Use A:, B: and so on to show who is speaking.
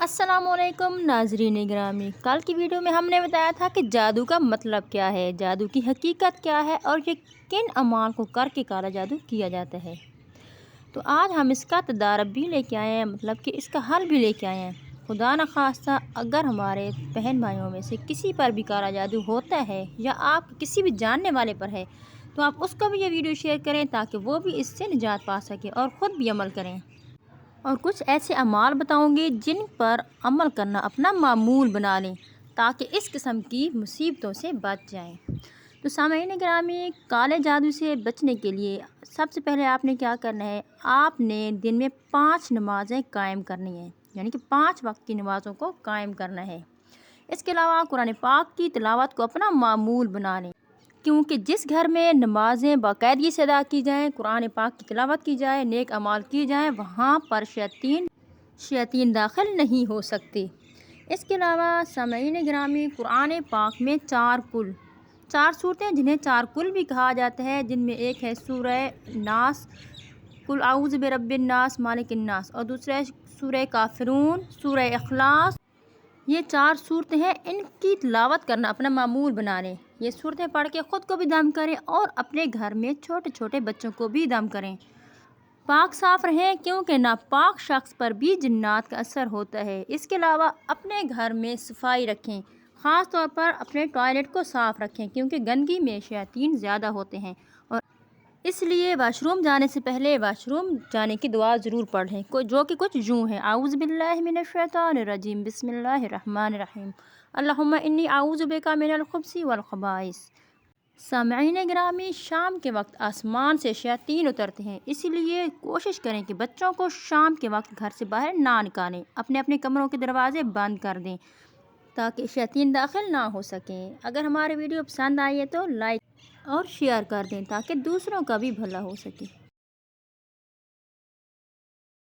A: अस्सलाम वालेकुम नाज़रीन ग्रामी। कल की वीडियो में हमने बताया था कि जादू का मतलब क्या है, जादू की हकीकत क्या है और ये किन अमाल को करके काला जादू किया जाता है। तो आज हम इसका तदारब भी लेके आए हैं, मतलब कि इसका हल भी लेके आए हैं। खुदा न खास्ता अगर हमारे बहन भाइयों में से किसी पर भी काला जादू होता है या आप किसी भी जानने वाले पर है, तो आप उसको भी ये वीडियो शेयर करें ताकि वो भी इससे निजात पा सके और ख़ुद भी अमल करें। और कुछ ऐसे अमाल बताऊंगी जिन पर अमल करना अपना मामूल बना लें ताकि इस किस्म की मुसीबतों से बच जाएं। तो सामईन गिरामी, काले जादू से बचने के लिए सबसे पहले आपने क्या करना है, आपने दिन में 5 नमाज़ें कायम करनी है, यानी कि 5 वक्त की नमाज़ों को कायम करना है। इसके अलावा कुरान पाक की तिलावत को अपना मामूल बना लें, क्योंकि जिस घर में नमाज़ें बाकायदगी से अदा की जाएँ, कुरान पाक की तिलावत की जाए, नेक अमाल की जाए, वहाँ पर शैतान दाखिल नहीं हो सकते। इसके अलावा सामईन गिरामी, कुरान पाक में 4 सूरतें जिन्हें 4 कुल भी कहा जाता है, जिनमें एक है सूरह नास, कुल आऊज़ु बिरब्बिन नास मालिकिन नास, और दूसरा है सूरह काफिरून, सूरह इखलास। ये 4 सूरतें हैं, इनकी तिलावत करना अपना मामूल बना लें। ये सूरतें पढ़ के ख़ुद को भी दम करें और अपने घर में छोटे छोटे बच्चों को भी दम करें। पाक साफ़ रहें, क्योंकि नापाक शख्स पर भी जिन्नात का असर होता है। इसके अलावा अपने घर में सफाई रखें, ख़ास तौर पर अपने टॉयलेट को साफ़ रखें, क्योंकि गंदगी में शैतान ज़्यादा होते हैं और इसलिए वाशरूम जाने से पहले वाशरूम जाने की दुआ ज़रूर पढ़ें, जो कि कुछ यूँ है। आऊज़ु बिल्लाहि मिनश शैतानिर रजीम, बिस्मिल्लाहिर रहमानिर रहीम, अल्लाहुम्मा इन्नी आऊज़ु बिका मिनल खुब्सी वल खबाइस। सामईन गिरामी, शाम के वक्त आसमान से शैतान उतरते हैं, इसीलिए कोशिश करें कि बच्चों को शाम के वक्त घर से बाहर ना निकालें। अपने अपने कमरों के दरवाजे बंद कर दें ताकि शैतान दाखिल ना हो सकें। अगर हमारी वीडियो पसंद आई है तो लाइक और शेयर कर दें ताकि दूसरों का भी भला हो सके।